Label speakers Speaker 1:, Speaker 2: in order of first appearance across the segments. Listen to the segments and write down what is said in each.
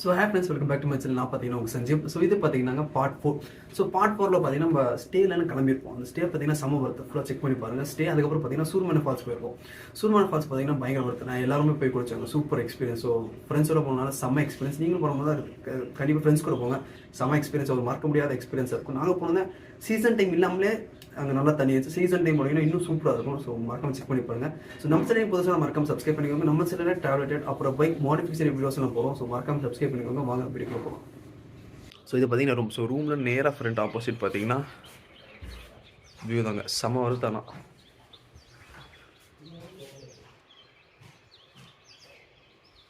Speaker 1: So happiness welcome back to my channel. நான் பார்த்தீங்கன்னா உங்கள் சஞ்சீவ். ஸோ இது பார்த்தீங்கன்னா பார்ட் 4. ஸோ பார்ட் 4ல் பார்த்தீங்கன்னா நம்ம ஸ்டேலன்னு கிளம்பியிருப்போம். அந்த ஸ்டே பார்த்தீங்கன்னா சம ஒர்த்து. ஃபுல்லாக செக் பண்ணி பாருங்கள். ஸ்டே அதுக்கப்புறம் பார்த்தீங்கன்னா சூர்மane ஃபால்ஸ் போயிருப்போம். சூர்மane ஃபால்ஸ் பார்த்தீங்கன்னா பயங்கர ஒர்த்து. நான் எல்லாருமே போய் குடிச்சாங்க. Super experience. ஸோ ஃப்ரெண்ட்ஸோட போனாலும் செம்ம எக்ஸ்பீரியன்ஸ். நீங்களும் போகும்போது கண்டிப்பாக ஃப்ரெண்ட்ஸ் கூட போங்க. செம்ம எக்ஸ்பீரியன்ஸ், ஒரு மறக்க முடியாத எக்ஸ்பீரியன்ஸாக இருக்கும். நாங்கள் போனது சீசன் டைம் இல்லாமலே அங்கே நல்லா தண்ணி வச்சு சீசன் டைம் போனீங்கன்னா இன்னும் சூப்பராக இருக்கும். ஸோ மறக்காம செக் பண்ணி பாருங்க. ஸோ நம்ம சேனல் புதுசாக மறக்காம சப்ஸ்கிரைப் பண்ணிக்கோங்க. நம்ம சேனலில் ட்ராவலேட் அப்புறம் பைக் மாடிஃபிகேஷன் வீடியோஸ்லாம் போகிறோம். ஸோ மறக்காம சப்ஸ்கிரைப் பண்ணிக்கோங்க. வாங்க வீடியோக்குள்ள போகலாம். ஸோ இது பார்த்தீங்கன்னா ரூம். ஸோ ரூமில் நேராக ஃப்ரண்ட் ஆப்போசிட் பார்த்தீங்கன்னா வியூ தாங்க செம வருத்தானா.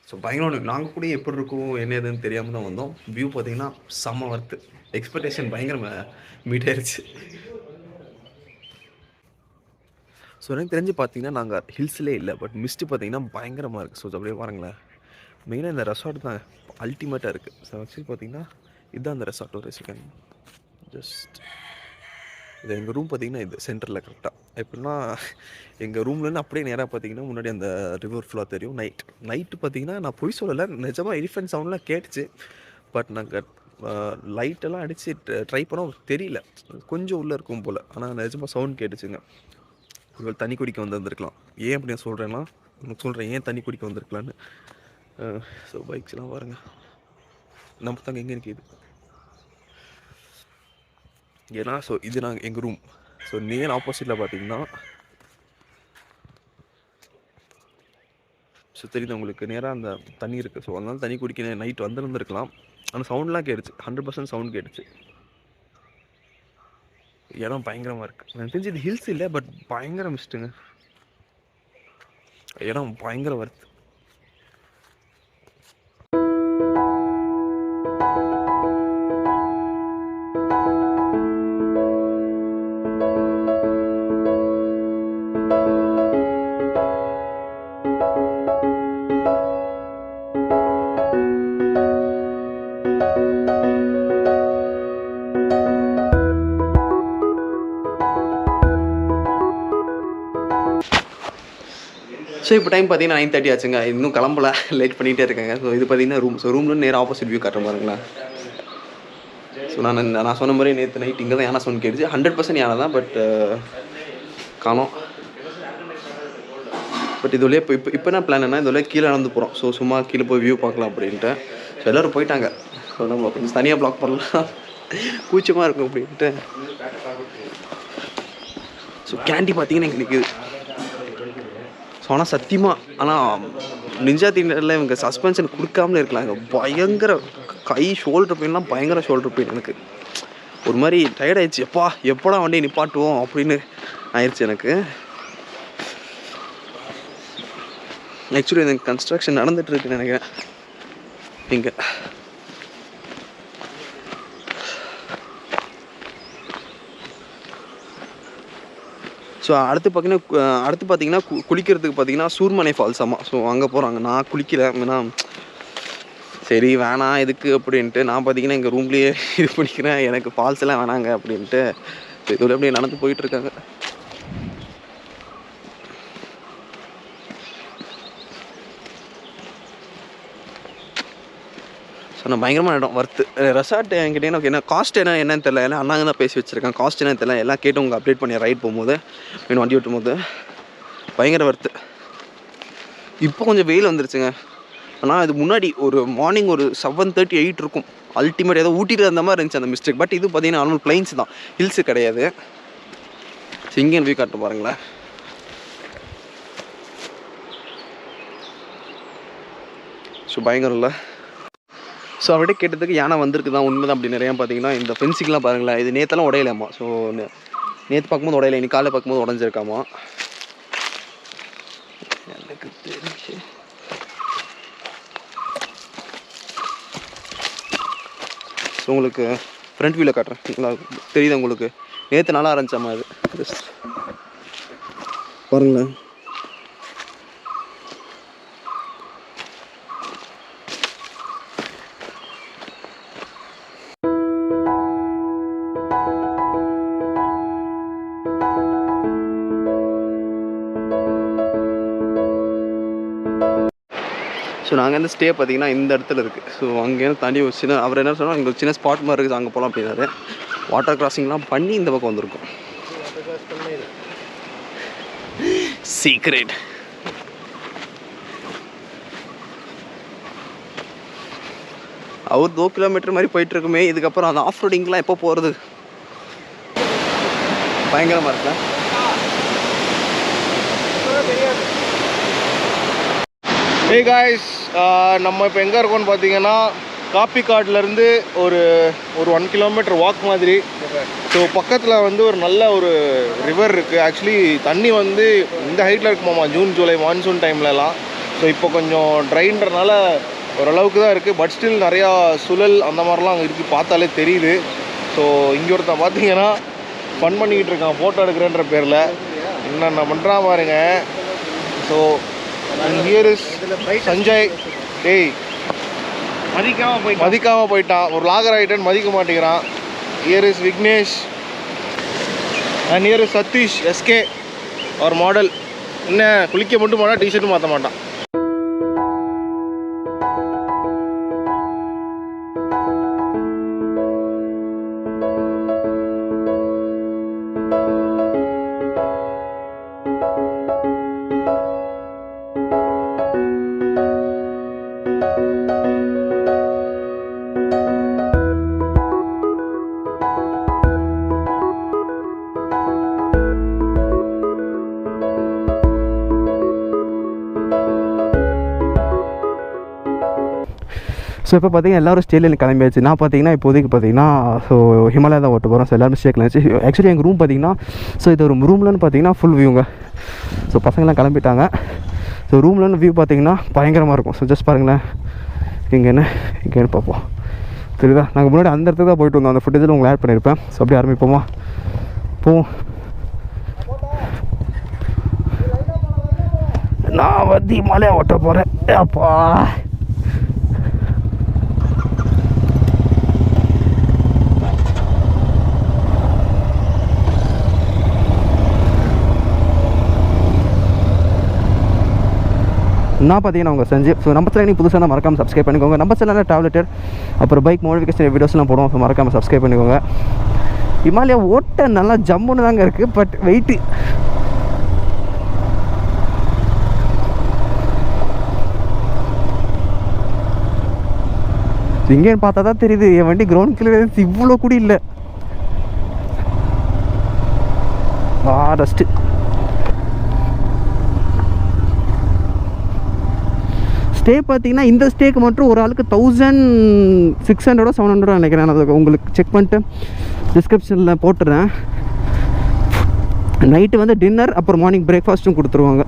Speaker 1: ஸோ பயங்கரம். நாங்கள் கூட எப்படி இருக்கும் என்ன ஏதுன்னு தெரியாமல் தான் வந்தோம். வியூ பார்த்தீங்கன்னா செம வருத்து. எக்ஸ்பெக்டேஷன் பயங்கர மீட் ஆயிடுச்சு. ஸோ எனக்கு தெரிஞ்சு பார்த்தீங்கன்னா நாங்கள் ஹில்ஸ்லேயே இல்லை, பட் மிஸ்ட்டு பார்த்தீங்கன்னா பயங்கரமாக இருக்குது. ஸோ அப்படியே பாருங்களேன். மெயினாக இந்த ரெசார்ட் தான் அல்டிமேட்டாக இருக்குது. ஸோ ஆக்சுவலி பார்த்தீங்கன்னா இதுதான் அந்த ரெசார்ட். ஒரு செகண்ட் ஜஸ்ட் இது எங்கள் ரூம் பார்த்தீங்கன்னா இது சென்டரில் கரெக்டாக எப்படின்னா எங்கள் ரூம்லேருந்து அப்படியே நேராக பார்த்தீங்கன்னா முன்னாடி அந்த ரிவர் ஃபுல்லாக தெரியும். நைட்டு பார்த்தீங்கன்னா நான் பொய் சொல்லலை, நிஜமாக எலிஃபென்ட் சவுண்ட்லாம் கேட்டுச்சு. பட் நாங்கள் லைட்டெல்லாம் அடித்து ட்ரை பண்ணோம், தெரியல, கொஞ்சம் உள்ளே இருக்கும் போல். ஆனால் நிஜமாக சவுண்ட் கேட்டுச்சுங்க. இவள் தண்ணி குடிக்க வந்திருக்கலாம். ஏன் அப்படி நான் சொல்கிறேன்னா உங்களுக்கு சொல்கிறேன் ஏன் தண்ணி குடிக்க வந்திருக்கலான்னு. ஸோ பைக்ஸ்லாம் பாருங்க, நம்ம தாங்க எங்கே இருக்குது ஏன்னா. ஸோ இது நாங்கள் எங்கள் ரூம். ஸோ நேர் ஆப்போசிட்டில் பார்த்தீங்கன்னா ஸோ தெரியுது உங்களுக்கு நேராக அந்த தண்ணி இருக்குது. ஸோ அதனால தண்ணி குடிக்க நைட் வந்துருந்துருக்கலாம். ஆனால் சவுண்ட்லாம் கேட்டுச்சு, 100% சவுண்ட் கேட்டுச்சு. இடம் பயங்கரமாக இருக்குது. எனக்கு தெரிஞ்சு இது ஹில்ஸ் இல்லை, பட் பயங்கர மிஸ்ட்டுங்க. இடம் பயங்கர வருது. ஸோ இப்போ டைம் பார்த்தீங்கன்னா 9:30 ஆச்சுங்க. இன்னும் கிளம்பல, லேட் பண்ணிகிட்டே இருக்காங்க. ஸோ இது பார்த்தீங்கன்னா ரூம். ஸோ ரூம்லேருந்து நேராக ஆப்போசிட் வியூ காட்டுற பாருங்களேன். ஸோ நான் சொன்ன மாதிரி நேற்று நைட் இங்கே தான் யானை சவுண்ட் கேட்டுச்சு. 100% யானை தான், பட் காணோம். பட் இது வழியாக இப்போ என்ன பிளான் என்ன, இது வழியாக கீழே நடந்து போகிறோம். ஸோ சும்மா கீழே போய் வியூ பார்க்கலாம் அப்படின்ட்டு. ஸோ எல்லோரும் போயிட்டாங்க. ஸோ நம்ம கொஞ்சம் தனியாக பிளாக் பண்ணலாம், கூச்சமாக இருக்கும் அப்படின்ட்டு. ஸோ கேண்டி பார்த்தீங்கன்னா எங்களுக்கு நிற்குது. ஸோ ஆனால் சத்தியமாக ஆனால் நிஞ்சா தீண்டரில் இவங்க சஸ்பென்ஷன் கொடுக்காமலே இருக்கலாங்க. பயங்கர கை ஷோல்டர் பெயின்லாம் பயங்கர ஷோல்டர் பெயின். எனக்கு ஒரு மாதிரி டயர்டாயிடுச்சு. எப்போடா வண்டியை நிப்பாட்டுவோம் அப்படின்னு ஆயிடுச்சு எனக்கு. ஆக்சுவலி எனக்கு கன்ஸ்ட்ரக்ஷன் நடந்துகிட்டு இருக்குன்னு நினைக்கிறேன் இங்கே. ஸோ அடுத்து பார்த்தீங்கன்னா குளிக்கிறதுக்கு பார்த்தீங்கன்னா சூர்மane ஃபால்ஸ். ஆமாம், ஸோ அங்கே போகிறாங்க. நான் குளிக்கல, ஏன்னா சரி வேணாம் எதுக்கு அப்படின்ட்டு நான் பார்த்தீங்கன்னா எங்கள் ரூம்லேயே இது பண்ணிக்கிறேன், எனக்கு ஃபால்ஸ் எல்லாம் வேணாங்க அப்படின்ட்டு. இதோட அப்படியே நடந்து போயிட்டுருக்காங்க. ஸோ நான் பயங்கரமான இடம் வர்த்து. ரெசார்ட் என்கிட்ட எனக்கு என்ன காஸ்ட் என்னன்னு தெரியல. எல்லாம் அண்ணாங்க தான் பேசி வச்சுருக்கேன். காஸ்ட் என்னன்னு தெரியல, எல்லாம் கேட்டு உங்கள் அப்டேட் பண்ணி ரைட் போகும்போது மீன் வண்டி ஓட்டும் போது பயங்கர வர்த்து. இப்போ கொஞ்சம் வெயில் வந்துருச்சுங்க. ஆனால் இது முன்னாடி ஒரு மார்னிங் ஒரு 7:30 8 இருக்கும். அல்டிமேட் ஏதோ ஊட்டிட்டு அந்த மாதிரி இருந்துச்சு அந்த மிஸ்டேக். பட் இது பார்த்தீங்கன்னா நார்மல் பிளைன்ஸ் தான், ஹில்ஸு கிடையாது. ஸோ இங்கே போய் காட்ட பாருங்களேன். ஸோ பயங்கரம் இல்லை. ஸோ அப்படியே கேட்டதுக்கு யானை வந்திருக்கு தான், உண்மை தான். அப்படி நிறையா பார்த்தீங்கன்னா இந்த ஃபென்சிங்லாம் பாருங்களேன், இது நேற்றெல்லாம் உடையலாமா. ஸோ நேற்று பார்க்கும்போது உடையலை, இன்னைக்கு காலையில் பார்க்கும்போது உடஞ்சிருக்காமா. எனக்கு தெரிஞ்சு ஸோ உங்களுக்கு ஃப்ரண்ட் வியூவில் காட்டுறேன், தெரியுது உங்களுக்கு. நேற்று நல்லா ஆரம்பிச்சாமா அது பாருங்களேன். ஸோ ஸோ நாங்கள் வந்து ஸ்டே பார்த்தீங்கன்னா இந்த இடத்துல இருக்குது. ஸோ அங்கேருந்து தாண்டி ஒரு சின்ன அவர் என்ன சொன்னால் இங்கே ஒரு சின்ன ஸ்பாட் மாதிரி இருக்குது, அங்கே போகலாம் அப்படின்னாரு. வாட்டர் கிராசிங்லாம் பண்ணி இந்த பக்கம் வந்திருக்கும். சீக்ரெட். அவர் 2 கிலோமீட்டர் மாதிரி போயிட்டுருக்குமே. இதுக்கப்புறம் அந்த ஆஃப் ரோடிங்லாம் எப்போ போகிறது? பயங்கரமாக இருக்கா?
Speaker 2: ஹே காய்ஸ், நம்ம இப்போ எங்கே இருக்கோம்னு பார்த்தீங்கன்னா காப்பிக்காட்லேருந்து ஒரு 1 கிலோமீட்டர் வாக் மாதிரி. ஸோ பக்கத்தில் வந்து ஒரு நல்ல ஒரு ரிவர் இருக்குது. ஆக்சுவலி தண்ணி வந்து இந்த ஹைட்டில் இருக்குமாம்மா ஜூன் ஜூலை மான்சூன் டைம்லலாம். ஸோ இப்போ கொஞ்சம் ட்ரைன்றனால ஓரளவுக்கு தான் இருக்குது. பட் ஸ்டில் நிறையா சுழல் அந்த மாதிரிலாம் அங்கே இருக்குது, பார்த்தாலே தெரியுது. ஸோ இங்கே ஒருத்தன் பார்த்தீங்கன்னா ஃபன் பண்ணிக்கிட்டு இருக்கான் ஃபோட்டோ எடுக்கிறேன்ற பேரில். என்னென்ன பண்ணுறான் பாருங்க. So here is Sanjay. டேய் மதிக்காமல் போயிட்டான். ஒரு லாகர் ஆகிட்டேன்னு மதிக்க மாட்டேங்கிறான். Here is Vignesh and here is Sathish SK அவர் மாடல். என்ன குளிக்க மட்டும் மாட்டான், டிஷர்ட்டும் மாற்ற மாட்டான்.
Speaker 1: ஸோ இப்போ பார்த்தீங்கன்னா எல்லோரும் ஸ்டேலில் கிளம்பியாச்சு. நான் பார்த்தீங்கன்னா இப்போதைக்கு பார்த்தீங்கன்னா ஸோ ஹிமாலயா தான் ஓட்ட போகிறோம். ஸோ எல்லோரும் ஸ்டேக்கில் இருந்துச்சு. ஆக்சுவலி எங்கள் ரூம் பார்த்தீங்கன்னா ஸோ இது ஒரு ரூம்லன்னு பார்த்தீங்கன்னா ஃபுல் வியூங்க. ஸோ பசங்களாம் கிளம்பிட்டாங்க. ஸோ ரூம்லன்னு வியூ பார்த்தீங்கன்னா பயங்கரமாக இருக்கும். ஸோ ஜஸ்ட் பாருங்களேன், இங்கேன்னு பார்ப்போம். தெரியுதா? நாங்கள் முன்னாடி அந்த இடத்துக்கு தான் போயிட்டு வந்தோம். அந்த ஃபுட்டேஜில் உங்களை ஆட் பண்ணியிருப்பேன். ஸோ அப்படியே ஆரம்பிப்போமா? போவோம். நான் வந்து ஹிமாலயா ஓட்ட போகிறேன். அப்பா நான் பார்த்தீங்கன்னா உங்கள் செஞ்சு. ஸோ நம்ம சேனல் புதுசாக தான் மறக்காமல் சப்ஸ்கிரைப் பண்ணிக்கோங்க. நம்ம சேனலில் ட்ராவலர் அப்புறம் பைக் மோடிஃபிகேஷன் வீடியோஸ்லாம் போடுவோம். ஸோ மறக்காமல் சப்ஸ்கிரைப் பண்ணிக்கோங்க. ஹிமாலயா ஓட்ட நல்லா ஜம்முன்னு தாங்க இருக்குது, பட் வெயிட்டு இங்கேன்னு பார்த்தா தான் தெரியுது. என் வண்டி கிரவுண்ட் கிளியரன்ஸ் இவ்வளோ கூட இல்லை. டஸ்ட்டு. ஸ்டே பார்த்தீங்கன்னா இந்த ஸ்டேக்கு மட்டும் ஒரு ஆளுக்கு 1600 700 நினைக்கிறேன். நான் அதை உங்களுக்கு செக் பண்ணிட்டு டிஸ்கிரிப்ஷனில் போட்டுறேன். நைட்டு வந்து டின்னர் அப்புறம் மார்னிங் பிரேக்ஃபாஸ்ட்டும் கொடுத்துருவாங்க.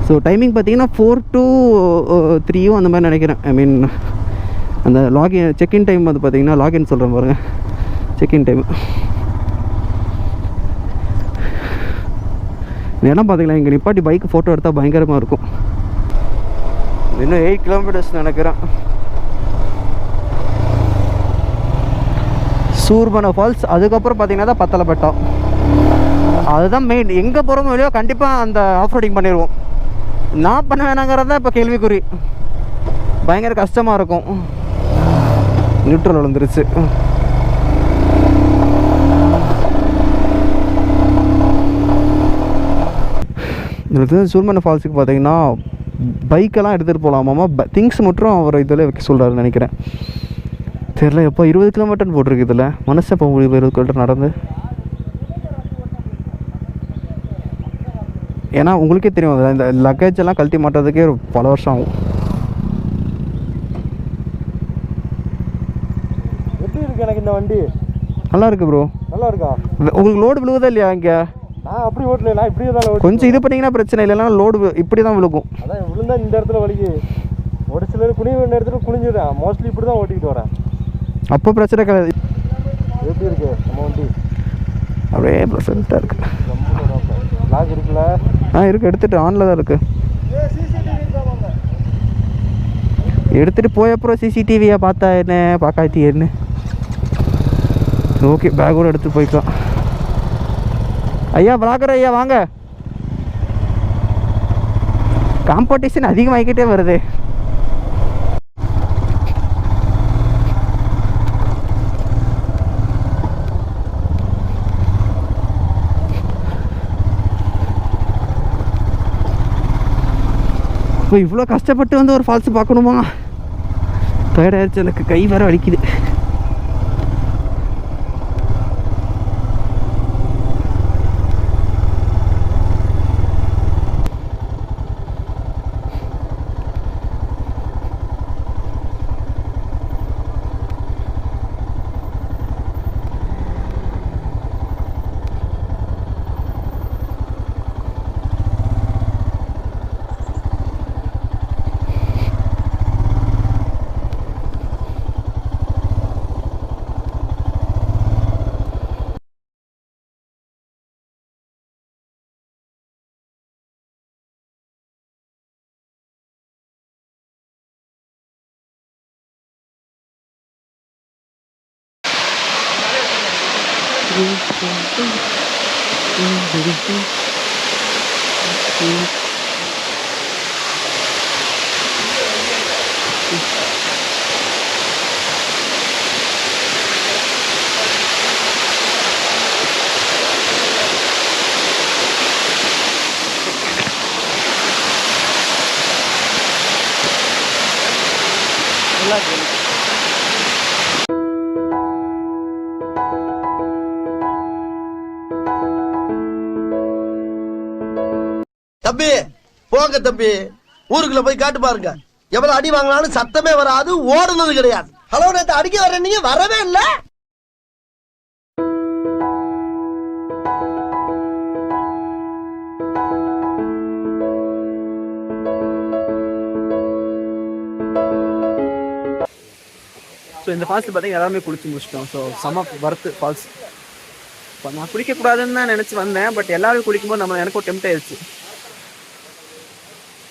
Speaker 1: ஸோ டைமிங் பார்த்தீங்கன்னா 4 to 3 அந்த மாதிரி நினைக்கிறேன். ஐ மீன் அந்த லாகின் செக்இன் டைம் வந்து பார்த்தீங்கன்னா லாகின் சொல்கிறேன் பாருங்கள், செக்இன் டைம். இடம் பார்த்தீங்களா, இங்கே நிப்பாட்டி பைக்கு ஃபோட்டோ எடுத்தால் பயங்கரமாக இருக்கும். இன்னும் 8 கிலோமீட்டர்ஸ் நினைக்கிறேன். சூர்மனை ஃபால்ஸ், அதுக்கப்புறம் பார்த்தீங்கன்னா தான் பத்தலைப்பட்டோம். அதுதான் மெயின். எங்கே போகிறோமோ இல்லையோ கண்டிப்பாக அந்த ஆஃப் ரோடிங் பண்ணிடுவோம். நான் பண்ண வேணாங்கிறது தான் இப்போ கேள்விக்குறி. பயங்கர கஷ்டமாக இருக்கும். நியூட்ரல் விழுந்துருச்சு. இதில் சூர்மனை ஃபால்ஸுக்கு பார்த்தீங்கன்னா பைக்கெல்லாம் எடுத்துகிட்டு போகலாமாம்மா. திங்ஸ் மட்டும் அவர் இதில் வைக்க சொல்கிறாருன்னு நினைக்கிறேன். தெரியல எப்போ 20 கிலோமீட்டர்னு போட்டிருக்கு. இதில் மனசை போக முடியும் 20 கிலோமீட்டர் நடந்து. ஏன்னா உங்களுக்கே தெரியும் அதில் இந்த லக்கேஜ் எல்லாம் கழட்டி மாட்டுறதுக்கே பல வருஷம் ஆகும்.
Speaker 2: எப்படி இருக்கு எனக்கு இந்த வண்டி?
Speaker 1: நல்லா இருக்கு ப்ரோ. நல்லா இருக்கா? உங்களுக்கு லோடு விழுவுதா இல்லையா? இங்கே
Speaker 2: நான் அப்படி ஓட்டல, நான் இப்படி தான்
Speaker 1: கொஞ்சம் இது பண்ணிங்கன்னா பிரச்சனை இல்லைன்னா லோடு இப்படி தான் விழுக்கும்.
Speaker 2: அதான் விழுந்தா இந்த இடத்துல வலிக்கு. ஒரு சிலர் குனிய வேண்டிய இடத்துல குனிஞ்சிடுறேன். மோஸ்ட்லி இப்படி தான் ஓட்டிக்கிட்டு வரேன்.
Speaker 1: அப்போ பிரச்சனை கிடையாது.
Speaker 2: எப்படி இருக்கு நம்ம வண்டி?
Speaker 1: அப்படியே ப்ளசண்ட்டாக இருக்குது.
Speaker 2: லாக் இருக்குல்ல?
Speaker 1: இருக்குது, எடுத்துகிட்டு ஆனில் தான் இருக்குது. எடுத்துகிட்டு போய் அப்புறம் சிசிடிவியை பார்த்தா என்ன பார்க்காத்தி என்ன. ஓகே, பேக்கோடு எடுத்து போய்க்கலாம். ஐயா விளாக்குற ஐயா வாங்க. காம்படிஷன் அதிகமாகிக்கிட்டே வருது.
Speaker 3: ஸோ இவ்வளோ கஷ்டப்பட்டு வந்து ஒரு ஃபால்ஸ் பார்க்கணுமா? டயர்ட் ஆயிடுச்சு, எனக்கு கை வேற வலிக்குது.
Speaker 4: தம்பி போங்க தம்பி, ஊருக்குள்ள போய் காட்டு பாருங்க. எவ்வளவு அடி வாங்கினாலும் சத்தமே வராது, ஓடுனது கிடையாது. ஹலோ, நேத்து அடிக்க வர நீங்க வரவே இல்ல.
Speaker 3: ஸோ இந்த ஃபால்ஸ் பார்த்தீங்கன்னா எல்லாருமே குளிச்சு முடிச்சிட்டோம். ஸோ சம வர்த்து ஃபால்ஸ். இப்போ நான் குளிக்கக்கூடாதுன்னு தான் நினச்சி வந்தேன், பட் எல்லாரும் குளிக்கும்போது எனக்கும் டெம்ட் ஆயிடுச்சு.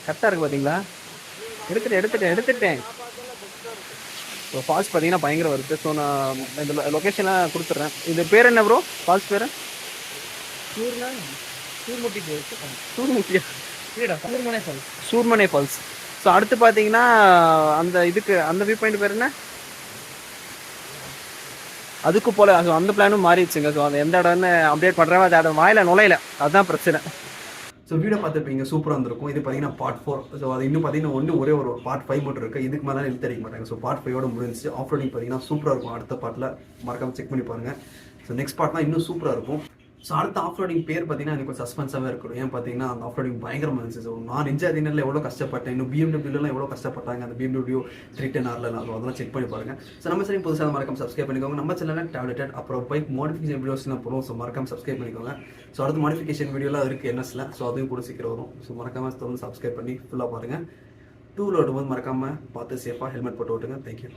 Speaker 3: கரெக்டாக இருக்குது பார்த்தீங்களா? எடுத்துட்டேன். ஸோ ஃபால்ஸ் பார்த்தீங்கன்னா பயங்கர வருது. ஸோ நான் இந்த லொக்கேஷன்லாம் கொடுத்துட்றேன். இது பேர் என்ன ப்ரோ? ஃபால்ஸ் பேர் சூர்மனே ஃபால்ஸ். ஸோ அடுத்து பார்த்தீங்கன்னா அந்த வியூ பாயிண்ட் பேர் என்ன? அதுக்கு போல. ஸோ அந்த பிளானும் மாறிடுச்சுங்க. ஸோ அந்த எந்த இடம்னு அப்டேட் பண்ணுறேன், அது வாயில நுழையில, அதுதான் பிரச்சனை.
Speaker 1: ஸோ வீடியோ பார்த்துருப்பீங்க, சூப்பராக இருந்திருக்கும். இது பார்த்தீங்கன்னா Part 4. ஸோ அது இன்னும் பார்த்தீங்கன்னா ஒரே ஒரு Part 5 மட்டும் இருக்குது. இதுக்கு மேலே இழுத்து அடிக்க மாட்டாங்க. ஸோ Part 5 முடிஞ்சிச்சு. ஆஃப் ரோடிங் பார்த்தீங்கன்னா சூப்பராக இருக்கும். அடுத்த பார்ட்டில் மறக்காமல் செக் பண்ணி பாருங்கள். ஸோ நெக்ஸ்ட் பார்ட்லாம் இன்னும் சூப்பராக இருக்கும். ஸோ அடுத்த ஆஃப் ரோடிங் பேர் பார்த்தீங்கன்னா எனக்கு சஸ்பென்ஸாகவே இருக்கணும். ஏன் பார்த்தீங்கன்னா அந்த ஆஃப் ரோடிங் பயங்கரமாக இருந்துச்சு. ஸோ நான் நிஞ்சா தினரில் எவ்வளோ கஷ்டப்பட்டேன், இன்னும் BMW எவ்வளோ கஷ்டப்பட்டாங்க, அந்த BMW 310R. ஸோ அதெல்லாம் செக் பண்ணி பாருங்கள். ஸோ நம்ம சரி புதுசாக மறக்காம சப்ஸ்கிரைப் பண்ணிக்கோங்க. நம்ம சேனலில் டேப்லெட் அப்புறம் பைக் மாடிஃபிகேஷன் வீடியோஸ்லாம் போடுவோம். ஸோ மறக்காம சப்ஸ்கிரைப் பண்ணிக்கோங்க. ஸோ அடுத்த மாடிஃபிகேஷன் வீடியோலாம் இருக்குது என்எஸ்ல. ஸோ அதையும் கூட சீக்கிரம் வரும். ஸோ மறக்காமல் தொடர்ந்து சப்ஸ்கிரைப் பண்ணி ஃபுல்லாக பாருங்கள். டூவில் ஓட்டும்போது மறக்காமல் பார்த்து சேஃபாக ஹெல்மெட் போட்டு ஓட்டுங்க. தேங்க்யூ.